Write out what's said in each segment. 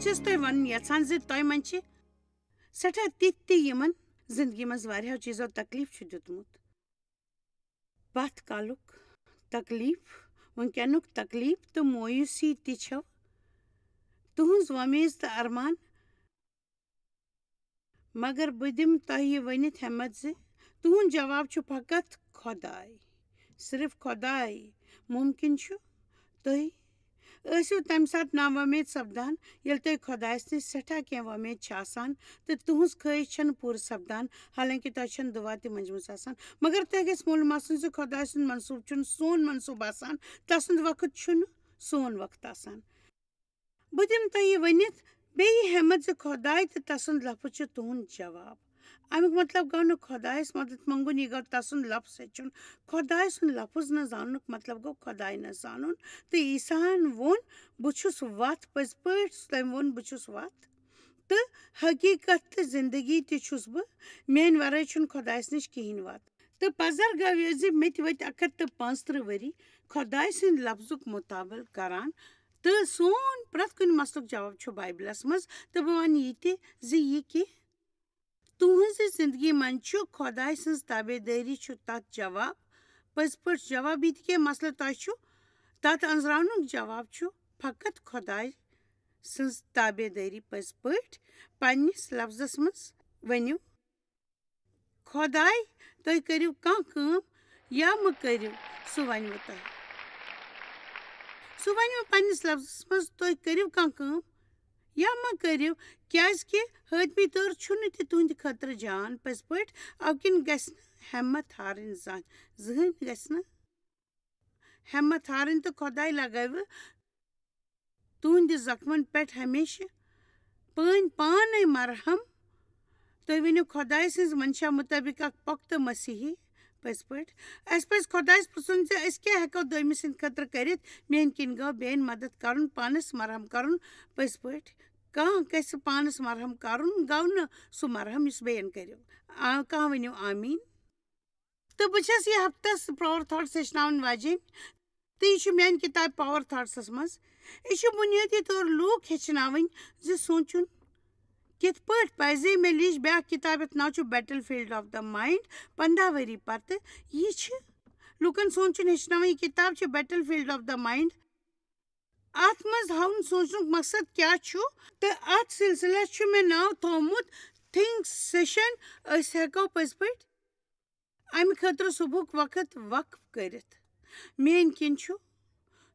چھس تۄہہِ وَنُن یژھان زِ تۄہہِ منٛز چھِ سٮ۪ٹھاہ تِتھۍ تہِ یِمن زندگی منٛز واریاہو چیٖزو تکلیٖف چھُ دیُتمُت پتھ کالُک تکلیٖف وٕنکٮ۪نُک تکلیٖف تہٕ مویوٗسی تہِ چھو تُہنٛز وۄمیز تہٕ ارمان مگر بہٕ دِمہٕ تۄہہِ یہِ ؤنِتھ ہٮ۪مت زِ تُہُنٛد جواب چھُ فقط خۄداے صرف خۄداے مُمکِن چھُ تُہۍ ٲسِو تمہِ ساتہٕ نا وۄمید سپدان ییٚلہِ تۄہہِ خۄدایس نِش سٮ۪ٹھاہ کینٛہہ وۄمید چھِ آسان تہٕ تُہنٛز خٲہِش چھنہٕ پوٗرٕ سپدان حالانکہِ تۄہہِ چھنہٕ دُعا تہِ منٛجمٕژ آسان مگر تۄہہِ گژھِ معلوٗم آسُن زِ خۄداے سُنٛد منصوٗبہٕ چھُنہٕ سون منصوٗبہٕ آسان تسُنٛد وقت چھُنہٕ سون وقت آسان بہٕ دِمہٕ تۄہہِ یہِ ؤنِتھ بیٚیہِ یہِ ہٮ۪مت زِ خۄداے تہٕ تسُنٛد لفظ چھُ تُہُنٛد جواب امیُک مطلب گوٚو نہٕ خۄدایس مدد منٛگُن یہِ گوٚو تسُنٛد لفظ ہیٚچھُن خۄداے سُنٛد لفظ نہٕ زاننُک مطلب گوٚو خۄداے نہٕ زانُن تہٕ عیٖساہن ووٚن بہٕ چھُس وتھ پٔزۍ پٲٹھۍ تٔمۍ ووٚن بہٕ چھُس وتھ تہٕ حقیٖقت تہٕ زندگی تہِ چھُس بہٕ میانہِ ورٲے چھُنہٕ خۄدایس نِش کِہیٖنۍ وتھ تہٕ پزر گوٚو یہِ زِ مےٚ تہِ ؤتھۍ 135 ؤری خۄداے سٕنٛدِ لفظُک مُطابل کران تہٕ سون پرٛٮ۪تھ کُنہِ مسلُک جواب چھُ بایبلس منٛز تہٕ بہٕ ونہٕ یہِ تہِ زِ یہِ کہِ تُہنٛزِ زندگی منٛز چھُ خۄداے سٕنٛز تابے دٲری چھُ تتھ جواب پٔزۍ پٲٹھۍ جواب یہِ تہِ کینٛہہ مسلہٕ تۄہہِ چھُ تتھ أنٛزراونُک جواب چھُ فقط خۄداے سٕنٛز تابے دٲری پٔزۍ پٲٹھۍ پننِس لفظس منٛز ؤنِو خۄداے تُہۍ کٔرِو کانٛہہ کٲم یا مہٕ کٔرِو سُہ ونوٕ تۄہہِ سُہ ونوٕ پننِس لفظس منٛز تُہۍ کٔرِو کانٛہہ کٲم یا مہ کٔرِو کیازِ کہِ حٲتمی طور چھُنہٕ تہِ تُہنٛدِ خٲطرٕ جان پٔزۍ پٲٹھۍ اَوٕ کِنۍ گژھِ نہٕ ہٮ۪مت ہارٕنۍ زٕہٕنۍ گژھِ نہٕ ہٮ۪مت ہارٕنۍ تہٕ خۄداے لگاوِ تُہنٛدِ زخمن پٮ۪ٹھ ہمیشہٕ پانے مرہم تُہۍ ؤنِو خۄداے سٕنٛز منشا مُطٲبق اکھ پۄختہٕ مسیحی پٔزۍ پٲٹھۍ اَسہِ پزِ خۄدایس پرژھُن زِ أسۍ کیٛاہ ہٮ۪کو دوٚیمہِ سٕنٛدِ خٲطرٕ کٔرِتھ میٲنۍ کِنۍ گوٚو بیٚیَن مدد کرُن پانس مرہم کرُن پٔزۍ پٲٹھۍ کانٛہہ گژھِ پانس مرہم کرُن گوٚو نہٕ سُہ مرہم یُس بیٚیَن کٔرِو کانٛہہ ؤنِو آمیٖن تہٕ بہٕ چھس یہِ ہفتس پاور تھاٹس ہیٚچھناوٕنۍ واجیٚنۍ تہٕ یہِ چھُ میانہِ کِتابہِ پاور تھاٹسس منٛز یہِ چھُ بُنیٲدی طور لوٗکھ ہیٚچھناوٕنۍ زِ سونٛچُن کِتھ پٲٹھۍ پزِ مےٚ لیٖچھ بیٛاکھ کِتاب یَتھ ناو چھُ battle field of the mind 15 ؤری پتہٕ یہِ چھِ لُکن سونٛچُن ہیٚچھناوان یہِ کِتاب چھِ battle field of the mind اتھ منٛز ہاوُن سونٛچنُک مقصد کیٛاہ چھُ تہٕ اتھ سلسلس چھُ مےٚ ناو تھومُت تھِنک سیشن أسۍ ہٮ۪کو پٔزۍ پٲٹھۍ امہِ خٲطرٕ صبحُک وقت وقف کٔرِتھ میٲنۍ کِنۍ چھُ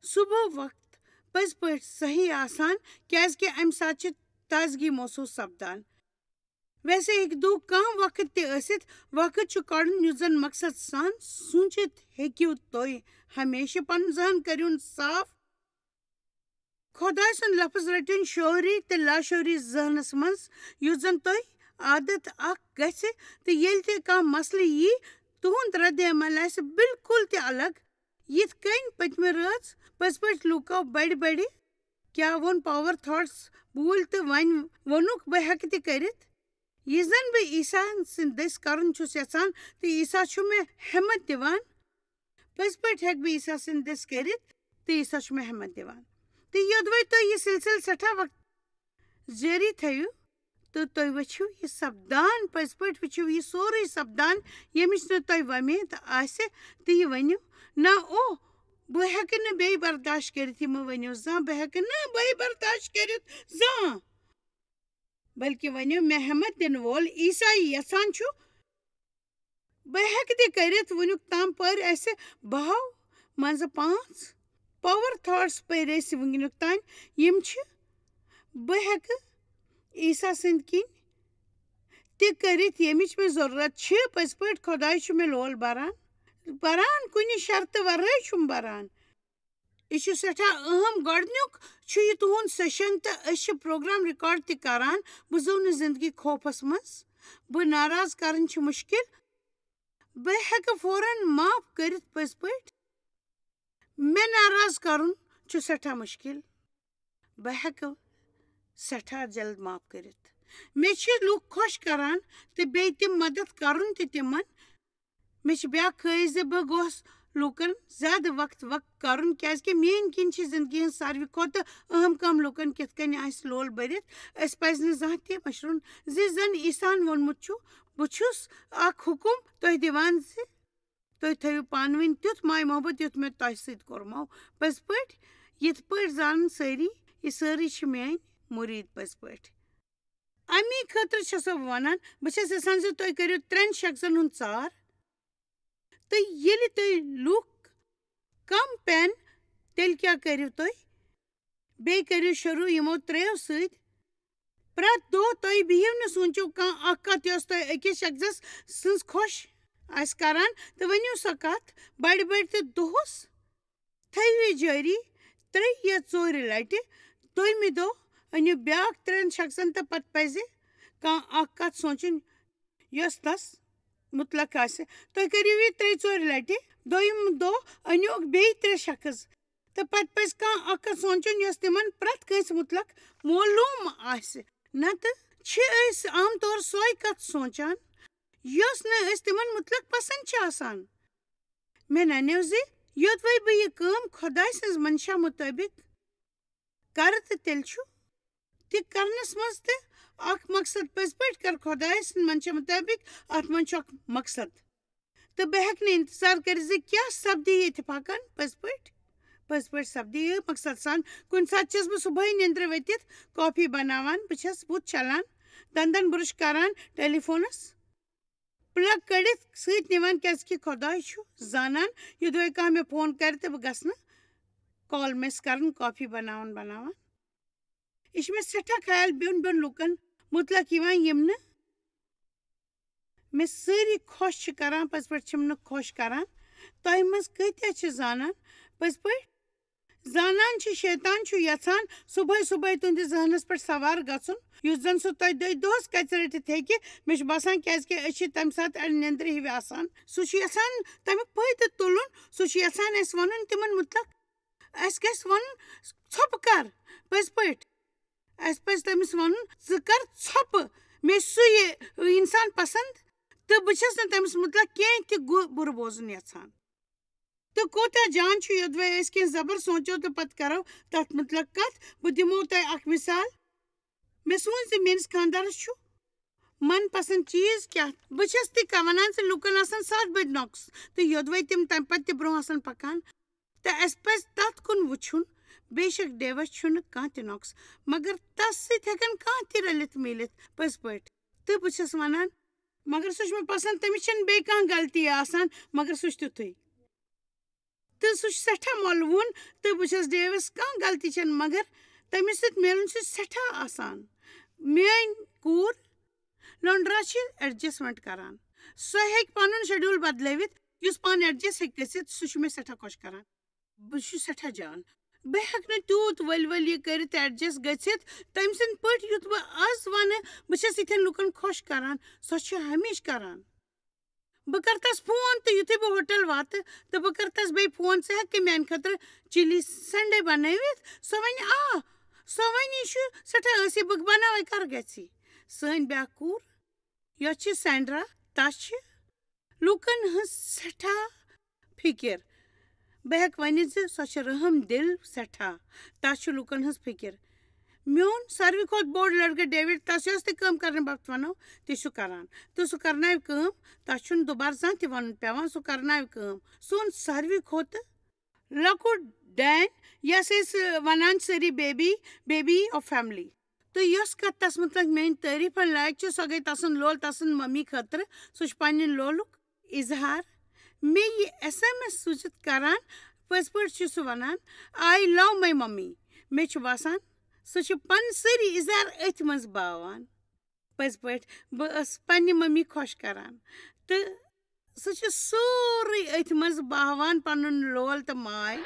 صبح وقت پٔزۍ پٲٹھۍ صحیح آسان کیازِ کہِ امہِ ساتہٕ چھِ تازگی محسوٗس سپدان ویسے ہیٚکہِ دۄہ کانٛہہ وقت تہِ ٲسِتھ وقت چھُ کڑُن یُس زن مقصد سان سوٗنٛچِتھ ہیٚکِو تُہۍ ہمیشہٕ پنُن ذہن کٔرِہُن صاف خۄداے سُنٛد لفظ رٔٹِنۍ شعوری تہٕ لاشعوری ذہنس منٛز یُس زن تۄہہِ عادت اکھ گژھِ تہٕ ییٚلہِ تہِ کانٛہہ مسلہٕ یی تُہُنٛد رد عمل آسہِ بالکُل تہِ الگ یِتھ کٔنۍ پٔتمہِ رٲژ پٔزۍ پٲٹھۍ لوٗکو بڑِ کیٛاہ ووٚن پاور تھاٹس بوٗلۍ تہٕ وۄنۍ ووٚنُکھ بہٕ ہٮ۪کہٕ تہِ کٔرِتھ یہِ زن بہٕ عیٖسا سٕنٛدۍ دٔسۍ کرُن چھُس یژھان تہٕ عیٖسا چھُ مےٚ ہٮ۪مت دِوان پٔزۍ پٲٹھۍ ہٮ۪کہٕ بہٕ عیٖسا سٕنٛدۍ دٔسۍ کٔرِتھ تہٕ عیٖسا چھُ مےٚ ہٮ۪مت دِوان تہٕ یوٚدوے تُہۍ یہِ سلسلہٕ سٮ۪ٹھاہ وقت جٲری تھٲیِو تہٕ تُہۍ وٕچھِو یہِ سپدان پٔزۍ پٲٹھۍ وٕچھِو یہِ سورُے سپدان ییٚمِچ نہٕ تۄہہِ وۄمید آسہِ تہٕ یہِ ؤنِو نہ او بہٕ ہٮ۪کہٕ نہٕ بیٚیہِ برداشت کٔرِتھ یہِ مہٕ ؤنِو زانٛہہ بہٕ ہٮ۪کہٕ نہٕ بیٚیہِ برداشت کٔرِتھ زانٛہہ بلکہِ ؤنِو مےٚ ہٮ۪مت دِنہٕ وول عیٖسایی یژھان چھُ بہٕ ہٮ۪کہٕ تہِ کٔرِتھ وُنیُک تام پٔرۍ اَسہِ 2 منٛزٕ 5 پاور تھاٹس پٔرۍ أسۍ وٕنکیٚنُک تام یِم چھِ بہٕ ہٮ۪کہٕ عیٖسا سٕنٛدۍ کِنۍ تہِ کٔرِتھ ییٚمِچ مےٚ ضروٗرت چھِ پٔزۍ پٲٹھۍ خۄداے چھُ مےٚ لول بران کُنہِ شرطہٕ ورٲے چھُم بران یہِ چھُ سٮ۪ٹھاہ اہم گۄڈنیُک چھُ یہِ تُہُنٛد سیشن تہٕ أسۍ چھِ پروگرام رِکاڈ تہِ کران بہٕ زو نہٕ زندگی خوفس منٛز بہٕ ناراض کرٕنۍ چھِ مُشکِل بہٕ ہٮ۪کہٕ فوراً معاف کٔرِتھ پٔزۍ پٲٹھۍ مےٚ ناراض کرُن چھُ سٮ۪ٹھاہ مُشکِل بہٕ ہٮ۪کہٕ سٮ۪ٹھاہ جلد معاف کٔرِتھ مےٚ چھِ لُکھ خۄش کران تہٕ بیٚیہِ تِم مدد کرُن تہِ تِمن مےٚ چھِ بیٛاکھ خٲہِش زِ بہٕ گوٚژھ لوکن زیادہ وقت کرن کیازکہ میٲنۍ کِنۍ چھِ زندگی ہٕنٛز ساروی کھۄتہٕ اہم کٲم لوٗکن کِتھ کٔنۍ آسہِ لول بٔرِتھ اَسہِ پَزِ نہٕ زانٛہہ تہِ مٔشرُن زِ زن عیٖساہن ووٚنمُت چھُ بہٕ چھُس اکھ حُکُم تۄہہِ دِوان زِ تُہۍ تھٲیِو پانہٕ ؤنۍ تیُتھ ماے محبت یُتھ مےٚ تۄہہِ سۭتۍ کوٚرمو پٔزۍ پٲٹھۍ یِتھ پٲٹھۍ زانن سٲری یہِ سٲری چھِ میٲنۍ مُریٖد پٔزۍ پٲٹھۍ اَمی خٲطرٕ چھَسو بہٕ وَنان بہٕ چھَس یژھان زِ تُہۍ کٔرِو 3 شخصن ہُنٛد ژار تہٕ ییٚلہِ تُہۍ لُکھ کم پٮ۪ن تیٚلہِ کیٛاہ کٔرِو تُہۍ بیٚیہِ کٔرِو شروٗع یِمو 3 سۭتۍ پرٛٮ۪تھ دۄہ تُہۍ بِہِو نہٕ سوٗنٛچِو کانٛہہ اکھ کتھ یۄس تۄہہِ أکِس شخصس سٕنٛز خۄش آسہِ کران تہٕ ؤنِو سۄ کتھ بڑِ تہٕ دۄہس تھٲیِو یہِ جٲری 3 یا 4 لٹہِ دوٚیمہِ دۄہ أنِو بیٛاکھ 3 شخصن تہٕ پتہٕ پزِ کانٛہہ اکھ کتھ سونٛچٕنۍ یۄس تس مُتلق آسہِ تُہۍ کٔرِو یہِ 3-4 لٹہِ دوٚیِم دۄہ أنِوُکھ بیٚیہِ 3 شخص تہٕ پتہٕ پزِ کانٛہہ اکھ کتھ سونٛچُن یۄس تِمن پرٛٮ۪تھ کٲنٛسہِ مُتلق معلوٗم آسہِ نتہٕ چھِ أسۍ عام طور سۄے کتھ سونٛچان یۄس نہٕ أسۍ تِمن مُتلق پسنٛد چھِ آسان مےٚ ننیو زِ یوٚدوَے بہٕ یہِ کٲم خۄداے سٕنٛز منشا مُطٲبق کرٕ تہٕ تیٚلہِ چھُ تہِ کرنس منٛز تہِ اکھ مقصد پٔزۍ پٲٹھۍ کر خۄداے سٕنٛدِ منشا مُطٲبق اتھ منٛز چھُ اکھ مقصد تہٕ بہٕ ہٮ۪کہٕ نہٕ انتظار کٔرِتھ زِ کیٛاہ سپدِ یہِ اتفاقن پٔزۍ پٲٹھۍ سپدِ یہِ مقصد سان کُنہِ ساتہٕ چھَس بہٕ صُبحٲے نیٚنٛدرِ ؤتھِتھ کافی بناوان بہٕ چھَس بُتھ چھلان دنٛدن برُش کران ٹیلی فونس پلگ کٔڑِتھ سۭتۍ نِوان کیازکہِ خۄداے چھُ زانان یوٚدوَے کانٛہہ مےٚ فون کرِ تہٕ بہٕ گژھٕ نہٕ کال مِس کرُن کافی بناوان یہِ چھُ مےٚ سٮ۪ٹھاہ خیال بیوٚن لُکن مُتلق یِوان یِم نہٕ مےٚ سٲری خۄش چھِ کران پٔزۍ پٲٹھۍ چھِم نہٕ خۄش کران تۄہہِ منٛز کۭتیاہ چھِ زانان پٔزۍ پٲٹھۍ زانان چھِ شیطان چھُ یژھان صُبحٲے تُہنٛدِس ذہنس پٮ۪ٹھ سوار گژھُن یُس زن سُہ تۄہہِ دۄہس کَژِ رٔٹِتھ ہیٚکہِ مےٚ چھُ باسان کیازکہِ أسۍ چھِ تمہِ ساتہٕ اڑِ نیٚنٛدرِ ہِوۍ آسان سُہ چھُ یژھان تمیُک فٲیدٕ تُلُن سُہ چھُ یژھان اَسہِ وَنُن تِمن مُتلق اَسہِ گژھِ وَنُن ژھۄپہٕ کر پٔزۍ پٲٹھۍ اَسہِ پزِ تٔمِس وَنُن ژٕ کر ژھۄپہٕ مےٚ چھُ سُہ یہِ اِنسان پسنٛد تہٕ بہٕ چھَس نہٕ تٔمِس مُتلق کیٚنٛہہ تہِ بُرٕ بوزُن یژھان تہٕ کوٗتاہ جان چھُ یوٚدوَے أسۍ کینٛہہ زبر سونٛچو تہٕ پتہٕ کرو تتھ مُتلق کتھ بہٕ دِمو تۄہہِ اکھ مِثال مےٚ سوٗنٛچ زِ میٲنِس خانٛدارس چھُ من پسنٛد چیٖز کیٛاہ بہٕ چھَس تہِ وَنان زِ لُکن آسان 7 بجہِ نۄقٕس تہٕ یوٚدوَے تِم تمہِ پتہٕ تہِ برونٛہہ آسان پکان تہٕ اَسہِ پزِ تتھ کُن وٕچھُن بے شک ڈیوس چھُنہٕ کانٛہہ تہِ نۄقٕس مگر تس سۭتۍ ہٮ۪کن کانٛہہ تہِ رٔلِتھ میٖلِتھ پٔزۍ پٲٹھۍ تہٕ بہٕ چھَس ونان مگر سُہ چھُ مےٚ پسنٛد تٔمِس چھنہٕ بیٚیہِ کانٛہہ غلطی آسان مگر سُہ چھُ تیُتھُے تہٕ سُہ چھُ سٮ۪ٹھاہ مۄلوُن تہٕ بہٕ چھَس ڈیوس کانٛہہ غلطی چھنہٕ مگر تٔمِس سۭتۍ میلُن چھُ سٮ۪ٹھاہ آسان میٲنۍ کوٗر لونڈرا چھِ ایڈجسٹمنٹ کران سۄ ہیٚکہِ پنُن شیڈوٗل بدلٲوِتھ یُس پانہٕ ایڈجسٹ ہیٚکہِ گٔژھِتھ سُہ چھُ مےٚ سٮ۪ٹھاہ خۄش کران بہٕ چھُس سٮ۪ٹھاہ جان بہٕ ہٮ۪کہٕ نہٕ تیوٗت ؤلۍ یہِ کٔرِتھ ایڈجسٹ گٔژھِتھ تٔمۍ سٕنٛدۍ پٲٹھۍ یُتھ بہٕ آز ونہٕ بہٕ چھَس یِتھٮ۪ن لُکن خۄش کران سۄ چھِ ہمیشہٕ کران بہٕ کرٕ تس فون تہٕ یُتھُے بہٕ ہوٹل واتہٕ تہٕ بہٕ کرٕ تس بیٚیہِ فون ژٕ ہٮ۪ککھٕ میانہِ خٲطرٕ چِلی سنڈے بنٲوِتھ سۄ وَنہِ سۄ وَنہِ یہِ چھُ سٮ۪ٹھاہ ٲسی بہٕ بناوے کر گژھِ سٲنۍ بیٛاکھ کوٗر یۄس چھِ سینڈرا تس چھِ لُکن ہٕنٛز سٮ۪ٹھاہ فِکِر بہٕ ہٮ۪کہٕ ؤنِتھ زِ سۄ چھِ رحم دِل سٮ۪ٹھاہ تس چھُ لُکن ہٕنٛز فِکِر میون ساروی کھۄتہٕ بوٚڑ لڑکہٕ ڈیوِڈ تس یۄس تہِ کٲم کرنہٕ باپتھ ونو تہِ چھُ کران تہٕ سُہ کرناوِ کٲم تس چھُنہٕ دُبارٕ زانٛہہ تہِ ونُن پیٚوان سُہ کرناوِ کٲم سون ساروی کھۄتہٕ لۄکُٹ ڈین یس أسۍ ونان سٲری بیبی آف فیملی تہٕ یۄس کتھ تس مُتعلق میٲنۍ تعریٖفن لایق چھِ سۄ گٔے تسُنٛد لول تسٕنٛد ممی خٲطرٕ سُہ چھُ پننہِ لولُک اظہار مےٚ یہِ SMS سوٗزِتھ کران پٔزۍ پٲٹھۍ چھُ سُہ ونان آی لو ماے ممی مےٚ چھُ باسان سُہ چھُ پنٕنۍ سٲری اظہار أتھۍ منٛز باوان پٔزۍ پٲٹھۍ بہٕ ٲسٕس پننہِ ممی خۄش کران تہٕ سُہ چھُ سورُے أتھۍ منٛز باوان پنُن لول تہٕ ماے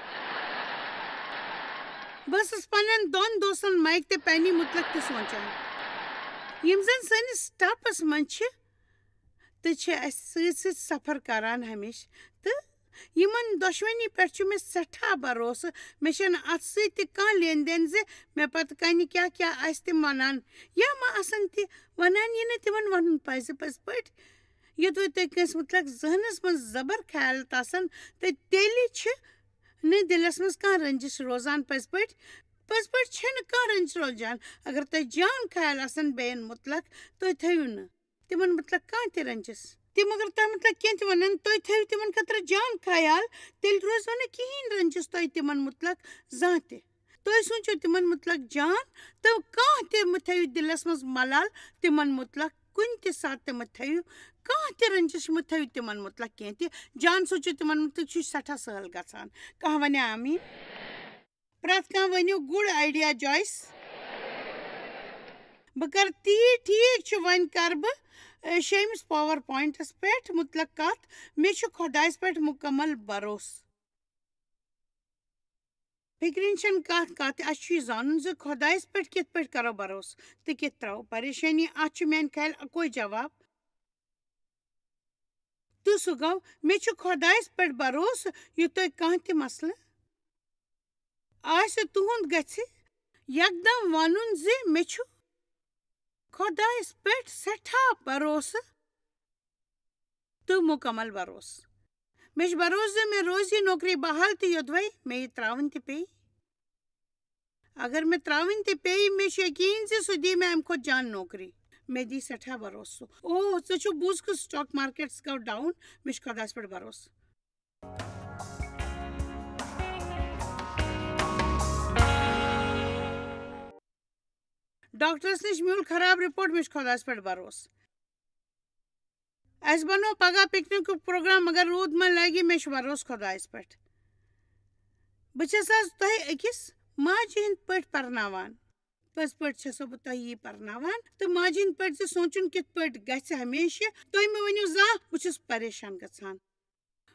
بہٕ ٲسٕس پننٮ۪ن 2 دوستن مایک تہٕ پینی مُتلق تہِ سونٛچان یِم زن سٲنِس سٹاپس منٛز چھِ تہٕ چھِ اَسہِ سۭتۍ سفر کران ہمیشہٕ تہٕ یِمن دۄشوٕنی پٮ۪ٹھ چھُ مےٚ سٮ۪ٹھاہ بروسہٕ مےٚ چھنہٕ اتھ سۭتۍ تہِ کانٛہہ لین دین زِ مےٚ پتہٕ کنہِ کیٛاہ آسہِ تِم ونان یا ما آسن تہِ ونان یہِ نہٕ تِمن ونُن پزِ پٔزۍ پٲٹھۍ یوٚدوے تۄہہِ کٲنٛسہِ مُتعلق ذہنَس منٛز زبر خیالات آسان تہٕ تیٚلہِ چھِ نہٕ دِلَس منٛز کانٛہہ رٔنجِش روزان پٔزۍ پٲٹھۍ چھَنہٕ کانٛہہ رٔنجِش روزان اگر تۄہہِ جان خیال آسَن بیٚیَن مُتعلق تُہۍ تھٲیِو نہٕ تِمَن مُتعلق کانٛہہ تہِ رٔنجِس تِم اگر تۄہہِ مُتعلق کینٛہہ تہِ وَنَن تُہۍ تھٲیِو تِمَن خٲطرٕ جان خیال تیٚلہِ روزوٕ نہٕ کِہیٖنۍ رٔنجِس تۄہہِ تِمَن مُتعلق زانٛہہ تہِ تُہۍ سوٗنٛچِو تِمَن مُتعلق جان تہٕ کانٛہہ تہِ مہٕ تھٲیِو دِلَس منٛز ملال تِمَن مُتعلق کُنہِ تہِ ساتہٕ تہِ مہٕ تھٲیِو کانٛہہ تہِ رٔنجِش مہٕ تھٲیِو تِمَن مُتعلق کینٛہہ تہِ جان سوٗنٛچِو تِمَن مُتعلق چھُ سٮ۪ٹھاہ سہل گژھان کانٛہہ وَنہِ آمیٖن پرٛٮ۪تھ کانٛہہ ؤنِو گُڈ آیڈیا جویس بہٕ کَرٕ تی ٹھیٖک چھُ وۄنۍ کَرٕ بہٕ شیٚیمِس پاوَر پویِنٛٹَس پٮ۪ٹھ مُتعلق کَتھ مےٚ چھُ خۄدایَس پٮ۪ٹھ مُکمل بروسہٕ فِکرِنۍ چھَنہٕ کَتھ اَسہِ چھُ یہِ زانُن زِ خۄدایَس پٮ۪ٹھ کِتھ پٲٹھۍ کَرو بروسہٕ تہٕ کِتھ ترٛاوو پریشٲنی اَتھ چھُ میٛانہِ خیال اَکوے جواب تہٕ سُہ گوٚو مےٚ چھُ خۄدایَس پٮ۪ٹھ بروسہٕ یہِ تۄہہِ کانٛہہ تہِ مسلہٕ آسہِ تُہُنٛد گژھِ یکدم وَنُن زِ مےٚ چھُ خۄدایَس پٮ۪ٹھ سٮ۪ٹھاہ بروسہٕ تہٕ مُکمل بروسہٕ مےٚ چھُ بروسہٕ زِ مےٚ روزِ یہِ نوکری بحال تہٕ یوٚدوَے مےٚ یہِ ترٛاوٕنۍ تہِ پیٚیہِ اگر مےٚ ترٛاوٕنۍ تہِ پیٚیہِ مےٚ چھُ یقیٖن زِ سُہ دی مےٚ اَمہِ کھۄتہٕ جان نوکری مےٚ دی سٮ۪ٹھاہ بروسہٕ ژٕ چھُکھ بوٗزکھٕ سٹاک مارکیٹس گوٚو ڈاوُن مےٚ چھُ خۄدایَس پٮ۪ٹھ بروسہٕ ڈاکٹرس نِش میوٗل خراب رِپورٹ مےٚ چھُ خۄدایَس پٮ۪ٹھ بروسہٕ اَسہِ بنوو پگاہ پِکنِکُک پروگرام مگر روٗد ما لگہِ مےٚ چھُ بروسہٕ خۄدایَس پٮ۪ٹھ بہٕ چھَس آز تۄہہِ أکِس ماجہِ ہِنٛدۍ پٲٹھۍ پرناوان پٔزۍ پٲٹھۍ چھَسو بہٕ تۄہہِ یی پرناوان تہٕ ماجہِ ہِنٛدۍ پٲٹھۍ زِ سونٛچُن کِتھ پٲٹھۍ گژھِ ہمیشہٕ تُہۍ مہٕ ؤنِو زانٛہہ بہٕ چھُس پریشان گژھان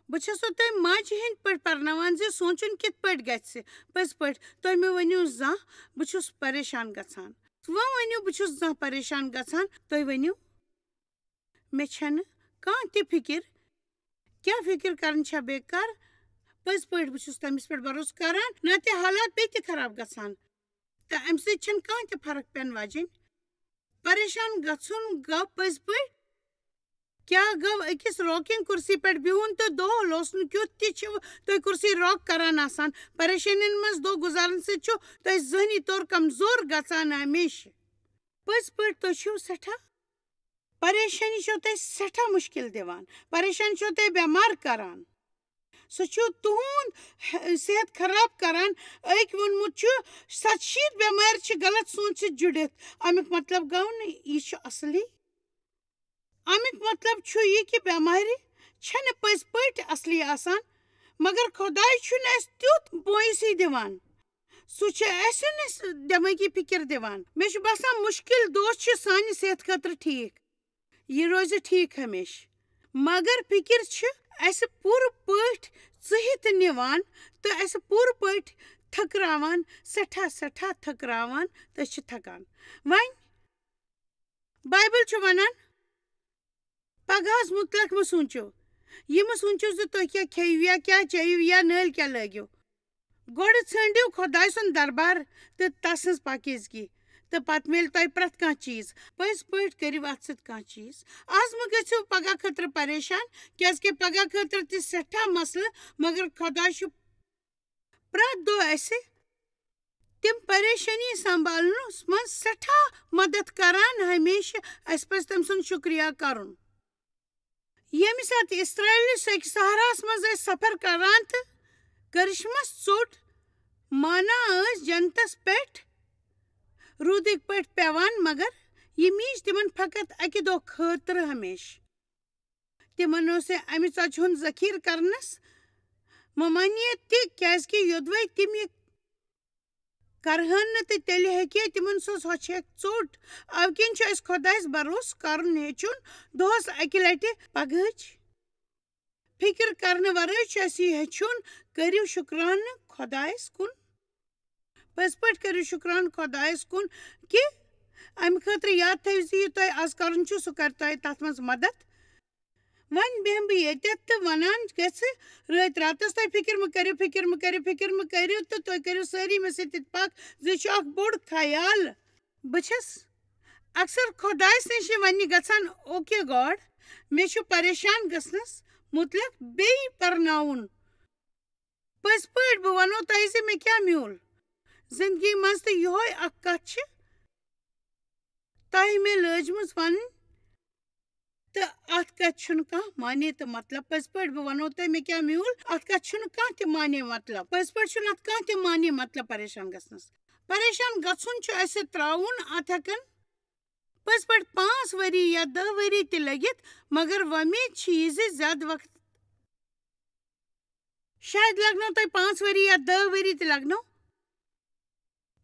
بہٕ چھَسو تۄہہِ ماجہِ ہِنٛدۍ پٲٹھۍ پرناوان زِ سونٛچُن کِتھ پٲٹھۍ گژھِ پٔزۍ پٲٹھۍ تُہۍ مہٕ ؤنِو زانٛہہ بہٕ چھُس پریشان گژھان وۄنۍ ؤنِو بہٕ چھُس زانٛہہ پریشان گژھان تُہۍ ؤنِو مےٚ چھَنہٕ کانٛہہ تہِ فِکِر کیٛاہ فِکِر کَرٕنۍ چھےٚ بیکار پٔزۍ پٲٹھۍ بہٕ چھُس تٔمِس پٮ۪ٹھ بروسہٕ کران نتہٕ حالات بیٚیہِ تہِ خراب گژھان تہٕ اَمہِ سۭتۍ چھَنہٕ کانٛہہ تہِ فرق پٮ۪نہٕ واجیٚنۍ پریشان گژھُن گوٚو پٔزۍ پٲٹھۍ کیٛاہ گوٚو أکِس راکِنٛگ کُرسی پٮ۪ٹھ بِہُن تہٕ دۄہل اوسنہٕ کیُتھ تہِ چھِو تُہۍ کُرسی راک کران آسان پریشٲنین منٛز دۄہ گُزارنہٕ سۭتۍ چھُ تۄہہِ ذہنی طور کمزور گژھان ہمیشہٕ پٔزۍ پٲٹھۍ تُہۍ چھِو سٮ۪ٹھاہ پریشٲنی چھو تۄہہِ سٮ۪ٹھاہ مُشکِل دِوان پریشٲنی چھو تۄہہِ بٮ۪مار کران سُہ چھُ تُہُنٛد صحت خراب کران أکۍ ووٚنمُت چھُ 70 بٮ۪مارِ چھِ غلط سونٛچ سۭتۍ جُڑِتھ اَمیُک مطلب گوٚو نہٕ یہِ چھُ اصلی اَمیُک مطلب چھُ یہِ کہِ بٮ۪مارِ چھَنہٕ پٔزۍ پٲٹھۍ اصلی آسان مگر خۄداے چھُنہٕ اَسہِ تیُتھ بویسٕے دِوان سُہ چھُ اَسہِ نہٕ دٮ۪مٲغی فِکِر دِوان مےٚ چھُ باسان مُشکِل دۄہ چھِ سانہِ صحت خٲطرٕ ٹھیٖک یہِ روزِ ٹھیٖک ہمیشہٕ مگر فِکِر چھِ اَسہِ پوٗرٕ پٲٹھۍ ژٕہِتھ نِوان تہٕ اَسہِ پوٗرٕ پٲٹھۍ تھٔکراوان سٮ۪ٹھاہ تھٔکراوان تہٕ أسۍ چھِ تھکان وۄنۍ بایبل چھُ وَنان پگہس مُتعلق مہٕ سوٗنٛچِو یہِ مہٕ سوٗنٛچِو زِ تُہۍ کیٛاہ کھیٚیِو یا کیٛاہ چیٚیِو یا نٲلۍ کیٛاہ لٲگِو گۄڈٕ ژھٲنٛڈِو خۄداے سُنٛد دربار تہٕ تس سٕنٛز پاکیزگی تہٕ پتہٕ میلہِ تۄہہِ پرٛٮ۪تھ کانٛہہ چیٖز پٔزۍ پٲٹھۍ کٔرِو اَتھ سۭتۍ کانٛہہ چیٖز آز مہٕ گٔژھِو پگاہ خٲطرٕ پریشان کیٛازِ کہِ پگاہ خٲطرٕ تہِ سٮ۪ٹھاہ مسلہٕ مگر خۄداے چھُ پرٛٮ۪تھ دۄہ اَسہِ تِم پریشٲنی سنٛبھالنَس منٛز سٮ۪ٹھاہ مدد کران ہمیشہٕ اَسہِ پَزِ تٔمۍ سُنٛد شُکریہ کرُن ییٚمہِ ساتہٕ اِسرٲیلٕس أکۍ صحراہس منٛز ٲسۍ سفر کران تہٕ کرشمس ژوٚٹ مانا ٲسۍ جنتس پٮ۪ٹھ روٗدٕکۍ پٲٹھۍ پیٚوان مگر یہِ میٖج تِمن فقط اَکہِ دۄہ خٲطرٕ ہمیشہٕ تِمن اوس اَمہِ ژۄچہِ ہُنٛد ذخیٖرٕ کرنس ممانیت تہِ کیٛازِ کہِ یوٚدوے تِم یہِ کرہن نہٕ تہٕ تیٚلہِ ہیٚکہِ تِمن سوز ہۄچھکھ ژوٚٹ اَمہِ کِنۍ چھُ اَسہِ خۄدایس بروسہٕ کرُن ہیٚچھُن دۄہس اَکہِ لٹہِ پگہٕچ فِکِر کرنہٕ ورٲے چھُ اَسہِ یہِ ہیٚچھُن کٔرِو شُکرانہٕ خۄدایس کُن پٔزۍ پٲٹھۍ کٔرِو شُکرانہٕ خۄدایس کُن کہِ اَمہِ خٲطرٕ یاد تھٲیِو زِ یہِ تۄہہِ آز کرُن چھُ سُہ کرِ تۄہہِ تتھ منٛز مدد وۄنۍ بیٚہمہٕ بہٕ ییٚتٮ۪تھ تہٕ ونان گژھِ رٲتۍ راتس تۄہہِ فِکِر مہٕ کٔرِو تہٕ تُہۍ کٔرِو سٲری مےٚ سۭتۍ اتفاق زِ یہِ چھُ اکھ بوٚڑ خیال بہٕ چھَس اکثر خۄدایس نِش یہِ وننہِ گژھان اوکے گاڈ مے چھُ پریشان گژھنس متعلق بیٚیہِ پرناوُن پٔزۍ پٲٹھۍ بہٕ ونو تۄہہِ زِ مےٚ کیٛاہ میوٗل زندگی منٛز تہٕ یِہوے اکھ کتھ چھِ تۄہہِ مےٚ لٲجمٕژ ونٕنۍ تہٕ اتھ کتھِ چھُنہٕ کانٛہہ معنے تہٕ مطلب پٔزۍ پٲٹھۍ بہٕ ونو تۄہہِ مےٚ کیٛاہ میوٗل اتھ کتھِ چھُنہٕ کانٛہہ تہِ معنے مطلب پٔزۍ پٲٹھۍ چھُنہٕ اتھ کانٛہہ تہِ معنے مطلب پریشان گژھنس پریشان گژھُن چھُ اسہِ ترٛاوُن اتھ ہٮ۪کن پٔزۍ پٲٹھۍ 5 ؤری یا 10 ؤری تہِ لٔگِتھ مگر وۄمید چھِ یہِ زِ زیادٕ وقت شاید لگنو تۄہہِ 5 ؤری یا 10 ؤری تہِ لگنو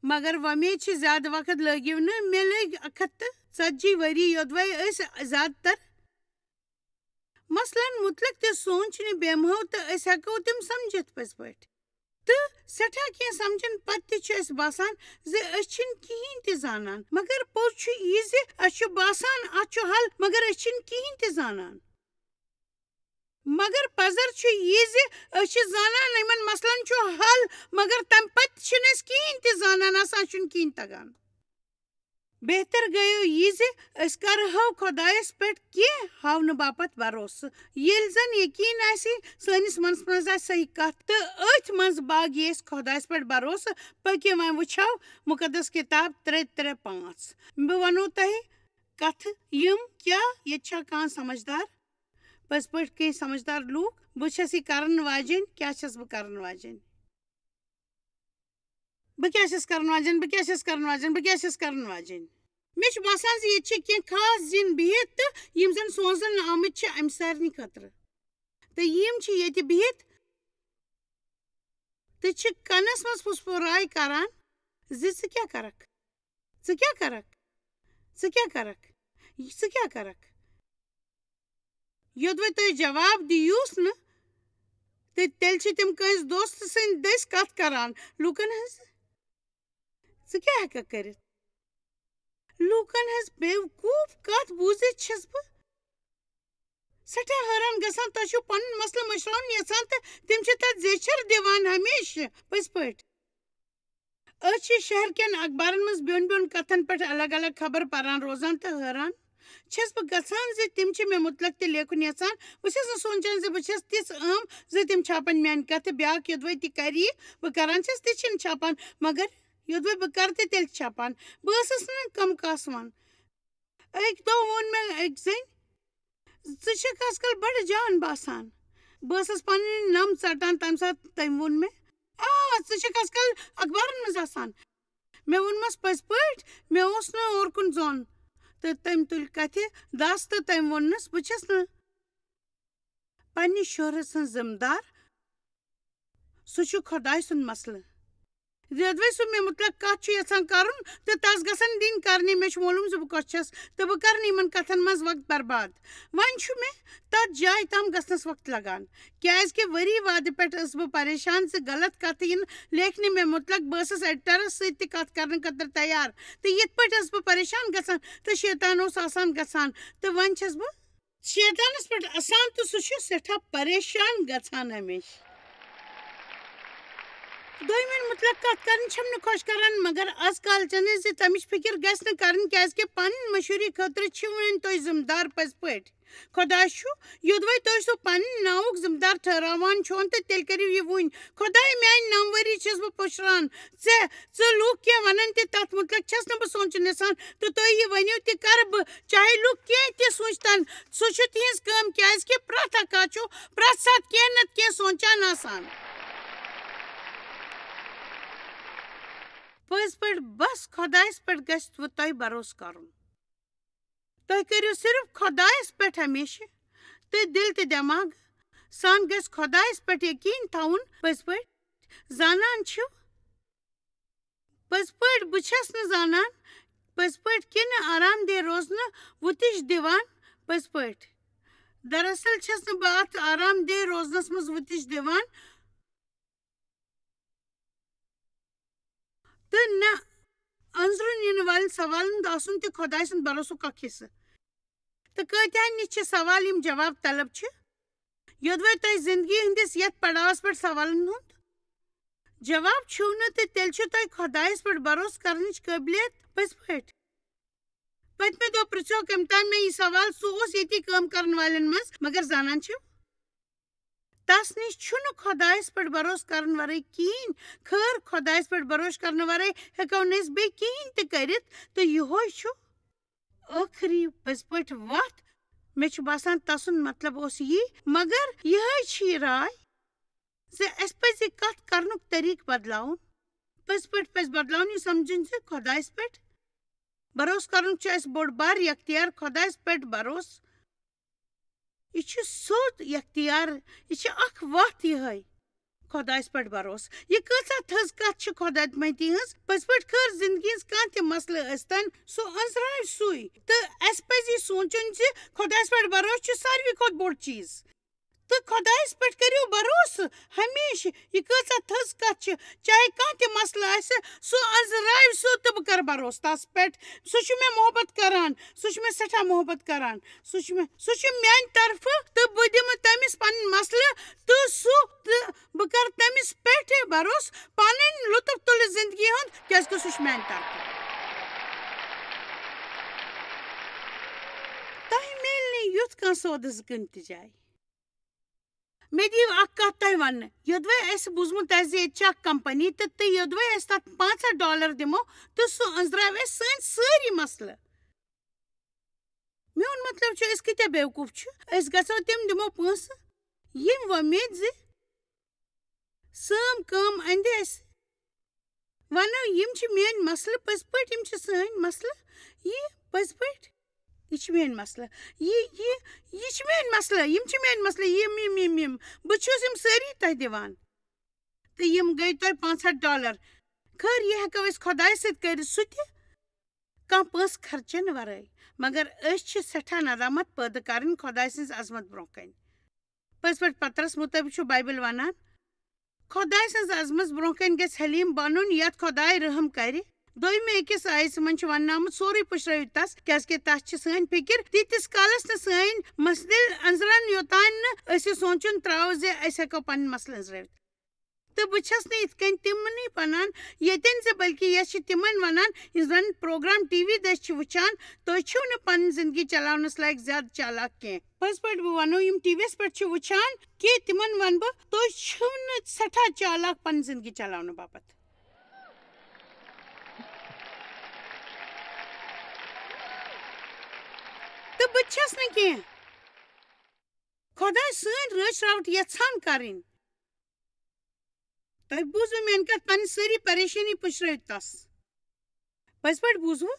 مگر وۄمید چھِ زیادٕ وقت لٲگِو نہٕ مےٚ لٔگۍ 140 ؤری یوٚدوے أسۍ زیادٕ تر مسلن متعلق تہِ سونٛچنہِ بیٚہمو تہٕ أسۍ ہٮ۪کو تِم سمجھِتھ پٔزۍ پٲٹھۍ تہٕ سٮ۪ٹھاہ کینٛہہ سمجھن پتہٕ تہِ چھُ اَسہِ باسان زِ أسۍ چھِنہٕ کِہیٖنۍ تہِ زانان مگر پوٚز چھُ یہِ زِ اَسہِ چھُ باسان اتھ چھُ حل مگر أسۍ چھِنہٕ کِہیٖنۍ تہِ زانان مگر پزر چھُ یہِ زِ أسۍ چھِ زانان یِمن مسلن چھُ حل مگر تمہِ پتہٕ چھِنہٕ أسۍ کِہیٖنۍ تہِ زانان آسان چھُنہٕ کِہیٖنۍ تگان بہتر گٔیو یہِ زِ أسۍ کرہو خۄدایس پٮ۪ٹھ کینٛہہ ہاونہٕ باپتھ بھروسہٕ ییٚلہِ زن یقیٖن آسہِ سٲنِس منس منٛز آسہِ صحیح کتھ تہٕ أتھۍ منٛز باغی أسۍ خۄدایس پٮ۪ٹھ بھروسہٕ پٔکِو وۄنۍ وٕچھو مُقدس کِتاب 3:3-5 بہٕ ونو تۄہہِ کتھٕ یِم کیٛاہ ییٚتہِ چھا کانٛہہ سمجھدار پٔزۍ پٲٹھۍ کینٛہہ سمجھدار لوٗکھ بہٕ چھس یہِ کرن واجیٚنۍ کیٛاہ چھس بہٕ کرن واجیٚنۍ بہٕ کیٛاہ چھس کرن واجیٚنۍ بہٕ کیٛاہ چھس کرن واجیٚنۍ بہٕ کیٛاہ چھس کرن واجیٚنۍ مےٚ چھُ باسان زِ ییٚتہِ چھِ کینٛہہ خاص زِنۍ بِہِتھ تہٕ یِم زن سوزنہٕ آمٕتۍ چھِ امہِ سارنٕے خٲطرٕ تہٕ یِم چھِ ییٚتہِ بِہِتھ تہٕ چھِ کنس منٛز پھُسپھوراے کران زِ ژٕ کیٛاہ کرکھ ژٕ کیٛاہ کرکھ ژٕ کیٛاہ کرکھ ژٕ کیٛاہ کرکھ یوٚدوے تُہۍ جواب دِیوٗس نہٕ تہٕ تیٚلہِ چھِ تِم کٲنٛسہِ دوستہٕ سٕنٛدۍ دٔسۍ کتھ کران لوٗکن ہٕنٛز ژٕ کیٛاہ ہٮ۪ککھ کٔرِتھ لوٗکن ہٕنٛز بیوقوٗف کتھ بوٗزِتھ چھس بہٕ سٮ۪ٹھاہ حٲران گژھان تۄہہِ چھُو پنُن مسلہٕ مٔشراوُن یژھان تہٕ تِم چھِ تتھ زیچھر دِوان ہمیشہٕ پٔزۍ پٲٹھۍ أسۍ چھِ شہر کٮ۪ن اخبارن منٛز بیوٚن بیوٚن کتھن پٮ۪ٹھ الگ الگ خبر پران روزان تہٕ حٲران چھس بہٕ گژھان زِ تِم چھِ مےٚ متعلق تہِ لیکھُن یژھان بہٕ چھس نہٕ سونٛچان زِ بہٕ چھس تِژھ عام زِ تِم چھاپن میانہِ کتھٕ بیٛاکھ یوٚدوے تہِ کرِ یہِ بہٕ کران چھس تہِ چھِنہٕ چھاپان مگر یوٚدوے بہٕ کرٕ تہِ تیٚلہِ چھاپان بہٕ ٲسٕس نہٕ کم کاسوان أکۍ دۄہ ووٚن مےٚ أکۍ زٔنۍ ژٕ چھکھ آزکل بڑٕ جان باسان بہٕ ٲسٕس پنٕنۍ نم ژٹان تمہِ ساتہٕ تٔمۍ ووٚن مےٚ ژٕ چھکھ آزکل اخبارن منٛز آسان مےٚ ووٚنمس پٔزۍ پٲٹھۍ مےٚ اوس نہٕ اور کُن ژوٚن تہٕ تٔمۍ تُلۍ کتھِ دس تہٕ تٔمۍ ووٚننس بہٕ چھس نہٕ پننہِ شوہرٕ سٕنٛز ذمہٕ دار سُہ چھُ خۄداے سُنٛد مسلہٕ یوٚدوے سُہ مےٚ متعلق کتھ چھُ یژھان کرُن تہٕ تس گژھن دِنۍ کرنہِ مےٚ چھُ معلوٗم زِ بہٕ کۄس چھس تہٕ بہٕ کرٕ نہٕ یِمن کتھن منٛز وقت برباد وۄنۍ چھُ مےٚ تتھ جایہِ تام گژھنس وقت لگان کیٛازِ کہِ ؤری وادٕ پٮ۪ٹھ ٲسٕس بہٕ پریشان زِ غلط کتھٕ یِنہٕ لیکھنہٕ مےٚ متعلق بہٕ ٲسٕس ایڈیٹرس سۭتۍ تہِ کتھ کرنہٕ خٲطرٕ تیار تہٕ یِتھ پٲٹھۍ ٲسٕس بہٕ پریشان گژھان تہٕ شیطان اوس آسان گژھان تہٕ وۄنۍ چھس بہٕ شیطانس پٮ۪ٹھ اسان تہٕ سُہ چھُ سٮ۪ٹھاہ پریشان گژھان ہمیشہٕ دوٚیمٮ۪ن متعلق کتھ کرٕنۍ چھم نہٕ خۄش کران مگر آز کال چنہٕ زِ تمِچ فکر گژھِ نہٕ کرٕنۍ کیٛازِ کہِ پنٕنۍ مشہوٗری خٲطرٕ چھِ وۄنۍ تُہۍ ذمہٕ دار پٔزۍ پٲٹھۍ خۄداے چھُ یوٚدوے تُہۍ سُہ پنٕنۍ ناوُک ذمہٕ دار ٹھٔہراوان چھون تہٕ تیٚلہِ کٔرِو یہِ وُنۍ خۄداے میانہِ 9 ؤری چھس بہٕ پُشران ژٕ لوٗکھ کینٛہہ ونن تہِ تتھ متعلق چھس نہٕ بہٕ سونٛچُن یژھان تہٕ تُہۍ یہِ ؤنِو تہِ کرٕ بہٕ چاہے لوٗکھ کینٛہہ تہِ سوٗنٛچتن سُہ چھُ تِہنٛز کٲم کیٛازِ کہِ پرٛٮ۪تھ اکھ کتھ چھُ پرٛٮ۪تھ ساتہٕ کینٛہہ نتہٕ کینٛہہ سونٛچان آسان پٔزۍ پٲٹھۍ بس خۄدایس پٮ۪ٹھ گژھِ تۄہہِ بھروسہٕ کرُن تُہۍ کٔرِو صرف خۄدایس پٮ۪ٹھ ہمیشہٕ تہٕ دل تہٕ دٮ۪ماغ سان گژھِ خۄدایس پٮ۪ٹھ یقیٖن تھاوُن پٔزۍ پٲٹھۍ زانان چھِو پٔزۍ پٲٹھۍ بہٕ چھس نہٕ زانان پٔزۍ پٲٹھۍ کِنہٕ آرام دہ روزنہٕ وُتِش دِوان پٔزۍ پٲٹھۍ دراصل چھس نہٕ بہٕ اتھ آرام دہ روزنس منٛز وُتِش دِوان تہٕ نہ أنٛزرُن یِنہٕ والٮ۪ن سوالن ہُنٛد آسُن تہِ خۄداے سُنٛد بھروسُک اکھ حصہٕ تہٕ کۭتیاہ نِش چھِ سوال یِم جواب طلب چھِ یوٚدوے تۄہہِ زندگی ہٕنٛدِس یتھ پڑاوس پٮ۪ٹھ سوالن ہُنٛد جواب چھُو نہٕ تہٕ تیٚلہِ چھُ تۄہہِ خۄدایس پٮ۪ٹھ بھروسہٕ کرنٕچ قٲبلیت پٔزۍ پٲٹھۍ پتمہ دہ پرژھو کم تام میں یہ سوال سہ یتی کام کرن والن مز مگر زانان چھو تس نش چھُنہٕ خۄدایس پٮ۪ٹھ بروس کرن ورٲے کہیٖنۍ خٲر خۄدایس پٮ۪ٹھ بروس کرن ورٲے ہیٚکو نہٕ أسۍ بیٚیہِ کہیٖنۍ تہِ کٔرِتھ تہٕ یِہوے چھُ ٲخری پٔزۍ پٲٹھۍ وتھ مےٚ چھُ باسان تسُنٛد مطلب اوس یی مگر یِہے چھِ یہِ راے زِ اَسہِ پزِ یہِ کتھ کرنُک طریٖقہٕ بدلاوُن پٔزۍ پٲٹھۍ پزِ بدلاوُن یہِ سمجھُن زِ خۄدایس پٮ۪ٹھ بروس کرُن چھُ اَسہِ بوٚڑ بار یختیار خۄدایس پٮ۪ٹھ بروس یہ چھُ سیوٚد یختیار یہ چھِ اکھ وتھ یِہے خۄدایس پٮ۪ٹھ بروس یہ کۭژاہ تھٔز کتھ چھِ خۄدادمٔتی ہٕنٛز پٔزۍ پٲٹھۍ خٲر زندگی ہٕنٛز کانٛہہ تہِ مسلہٕ ٲسۍتن سُہ أنٛزراوِ سُے تہٕ اَسہِ پزِ یہِ سونٛچُن زِ خۄدایس پٮ۪ٹھ بروس چھُ ساروی کھۄتہٕ بوٚڑ چیٖز تہٕ خۄدایس پٮ۪ٹھ کٔرِو بروسہٕ ہمیشہِ یہِ کۭژاہ تھٔز کتھ چھِ چاہے کانٛہہ تہِ مسلہٕ آسہِ سُہ أنٛزراوِ سُہ تہٕ بہٕ کرٕ بروس تس پٮ۪ٹھ سُہ چھُ مےٚ محبت کران سُہ چھُ مےٚ سٮ۪ٹھاہ محبت کران سُہ چھُ میانہِ طرفہٕ تہٕ بہٕ دِمہٕ تٔمِس پنٕنۍ مسلہٕ تہٕ تہٕ بہٕ کرٕ تٔمِس پٮ۪ٹھ بروس پنٕنۍ لطف تُلہٕ زندگی ہُنٛد کیازِ کہِ سُہ چھُ میانہِ طرفہٕ تۄہہِ میلہِ نہٕ یُتھ کانٛہہ سودٕ زٕ کُنہِ تہِ جایہِ مےٚ دِیِو اکھ کتھ تۄہہِ وننہٕ یوٚدوے اَسہِ بوٗزمُت آسہِ زِ ییٚتہِ چھِ اکھ کمپنی تہٕ یوٚدوے أسۍ تتھ $500 دِمو تہٕ سُہ أنٛزراوِ اَسہِ سٲنۍ سٲری مسلہٕ میون مطلب چھُ أسۍ کۭتیاہ بیوقوٗف چھِ أسۍ گژھو تِم دِمو پونٛسہٕ ییٚمہِ وۄمید زِ سٲم کٲم اندِ اَسہِ ونو یِم چھِ میٲنۍ مسلہٕ پٔزۍ پٲٹھۍ یِم چھِ سٲنۍ مسلہٕ یہِ پٔزۍ پٲٹھۍ یہ چھِ میٲنۍ مسلہٕ یہ چھِ میٲنۍ مسلہٕ یِم چھِ میٲنۍ مسلہٕ یِم بہٕ چھُس یِم سٲری تۄہہِ دِوان تہٕ یِم گٔے تۄہہِ $500 خٲر یہِ ہٮ۪کو أسۍ خۄدایس سۭتۍ کٔرِتھ سُہ تہِ کانٛہہ پونٛسہٕ خرچن ورٲے مگر أسۍ چھِ سٮ۪ٹھاہ ندامت پٲدٕ کرٕنۍ خۄداے سٕنٛز عظمت برونٛہہ کنہِ پٔزۍ پٲٹھۍ پترس مُطٲبق چھُ بایبل ونان خۄداے سٕنٛز عظمت برونٛہہ کنہِ گژھِ حلیٖم بنُن یتھ خۄداے رحم کرِ دوٚیمہِ أکِس آیژِ منٛز چھُ وننہٕ آمُت سورُے پُشرٲوِو تس کیازِ کہِ تس چھِ سٲنۍ فِکر تیٖتِس کالس نہٕ سٲنۍ مسلہٕ أنٛزرن یوٚتانۍ نہٕ أسۍ یہِ سونٛچُن تراوو زِ أسۍ ہٮ۪کو پنٕنۍ مسلہٕ أنٛزرٲوِتھ تہٕ بہٕ چھس نہٕ یِتھ کٔنۍ تِمنٕے ونان ییٚتٮ۪ن زِ بلکہِ یس چھِ تِمن ونان یُس زن پروگرام ٹی وی دٔسۍ چھِ وٕچھان تُہۍ چھِو نہٕ پنٕنۍ زندگی چلاونس لایق زیادٕ چالاک کینٛہہ پٔزۍ پٲٹھۍ بہٕ ونو یِم ٹی وی یس پٮ۪ٹھ چھِ وٕچھان کہِ تِمن ونہٕ بہٕ تُہۍ چھِو نہٕ سٮ۪ٹھاہ چالاک پنٕنۍ زندگی چلاونہٕ باپتھ تہٕ بہٕ چھس نہٕ کینٛہہ خۄداے سٲنۍ رٲچھ راوٹھ یژھان کرٕنۍ تۄہہِ بوٗزوٕ میٲنۍ کتھ پنٕنۍ سٲری پریشٲنی پُشرٲوِو تس پٔزۍ پٲٹھۍ بوٗزوٕ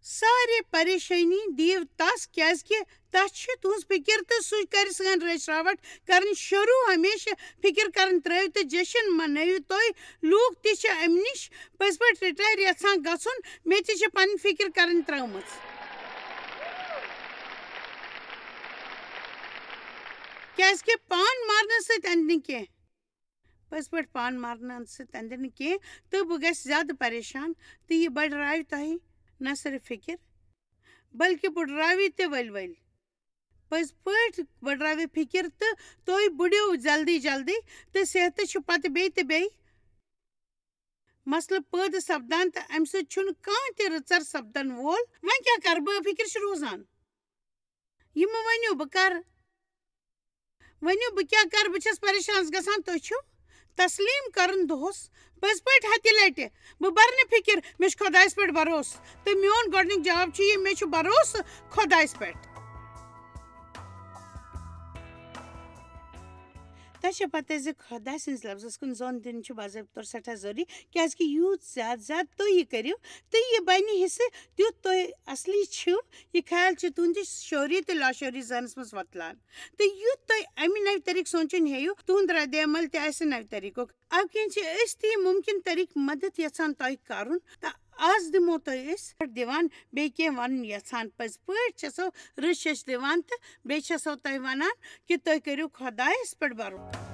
سارے پریشٲنی دِیِو تس کیازِ کہِ تس چھِ تُہنٛز فِکر تہٕ سُہ کرِ سٲنۍ رٲچھ راوٹھ کرٕنۍ شروٗع ہمیشہٕ فِکر کرٕنۍ ترٲیِو تہٕ جشن منٲوِو تُہۍ لوٗکھ تہِ چھِ امہِ نِش پٔزۍ پٲٹھۍ رِٹایر یژھان گژھُن مےٚ تہِ چھِ پنٕنۍ فِکر کرٕنۍ ترٲومٕژ کیازِ کہِ پان مارنہٕ سۭتۍ اندِ نہٕ کینٛہہ پٔزۍ پٲٹھۍ پان مارنہٕ سۭتۍ اندِ نہٕ کینٛہہ تہٕ بہٕ گژھِ زیادٕ پریشان تہٕ یہِ بڑراوِ تۄہہِ نہ صرف فِکر بلکہِ بٔڑراوِ تہِ ؤلۍ ؤلۍ پٔزۍ پٲٹھۍ بڑراوِ فِکر تہٕ تُہۍ بُڑِو جلدی جلدی تہٕ صحتہٕ چھُ پتہٕ بیٚیہِ تہٕ بیٚیہِ مسلہٕ پٲدٕ سپدان تہٕ امہِ سۭتۍ چھُنہٕ کانٛہہ تہِ رٕژر سپدن وول وۄنۍ کیٛاہ کرٕ بہٕ فِکر چھِ روزان یہِ مہٕ ؤنِو بہٕ کرٕ ؤنِو بہٕ کیٛاہ کرٕ بہٕ چھس پریشان گژھان تُہۍ چھِو تسلیٖم کرُن دۄہس پٔزۍ پٲٹھۍ ہتہِ لٹہِ بہٕ برٕ نہٕ فِکر مےٚ چھُ خۄدایس پٮ۪ٹھ بروسہٕ تہٕ میون گۄڈنیُک جواب چھُ یہِ مےٚ چھُ بروسہٕ خۄدایس پٮ۪ٹھ تۄہہِ چھا پتہ زِ خۄداے سٕنٛدِس لفظس کُن زوٚن دِنہٕ چھُ باضٲبطہٕ طور سٮ۪ٹھاہ ضروٗری کیازِ کہِ یوٗت زیادٕ زیادٕ تُہۍ یہِ کٔرِو تہٕ یہِ بنہِ حصہٕ تیُتھ تُہۍ اصلی چھِو یہِ خیال چھُ تُہنٛدِس شعوری تہٕ لاشعوری ذہنس منٛز وۄتلان تہٕ یُتھ تُہۍ امہِ نوِ طریٖقہٕ سونٛچُن ہیٚیِو تُہنٛد رد عمل تہِ آسہِ نوِ طریٖقُک اَمہِ کِنۍ چھِ أسۍ تہِ یہِ مُمکِن طریٖقہٕ مدد یژھان تۄہہِ کرُن تہٕ آز دِمو تۄہہِ أسۍ دِوان بیٚیہِ کینٛہہ ونُن یژھان پٔزۍ پٲٹھۍ چھسو رٕژ شش دِوان تہٕ بیٚیہِ چھسو تۄہہِ ونان کہِ تُہۍ کٔرِو خۄدایس پٮ۪ٹھ بروسہٕ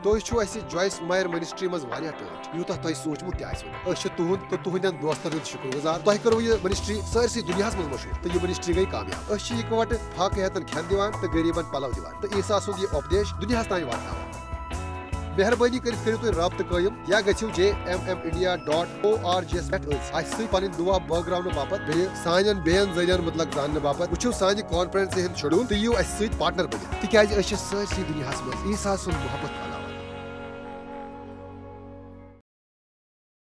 تُہۍ چھِو اَسہِ جویس مایر منسٹری منٛز واریاہ ٹٲٹھۍ یوٗتاہ تۄہہِ سوٗنٛچمُت تہِ آسِوٕ أسۍ چھِ تُہُنٛد تہٕ تُہنٛدٮ۪ن دوستن ہُنٛد شُکر گُزار تۄہہِ کٔروٕ یہِ منسٹری سٲرسٕے دُنیاہس منٛز مشہوٗر تہٕ یہِ منسٹری گٔے کامیاب أسۍ چھِ اِکوٹہٕ فاقہٕ ہٮ۪تن کھٮ۪ن دِوان تہٕ غریٖبن پلو دِوان تہٕ عیٖسا سُنٛد یہِ اُپدیش دُنیاہس تانۍ واتناوان مہربانی کرو تھی رابطہ قائم یا گھو jmmindia.org پہ سی پن دعا بٲگراونہٕ باپت بیٚیہِ سانٮ۪ن بیٚین ذٔریعن متعلق زاننہٕ باپت وٕچھِو سانہِ کانفرنسہِ ہُنٛد شیڈول تہٕ یِیِو اَسہِ سۭتۍ پارٹنر بٔنِتھ تِکیازِ أسۍ چھِ سٲرسٕے دُنیاہس منٛز عیٖسا سُنٛد محبت پھٔہلاوان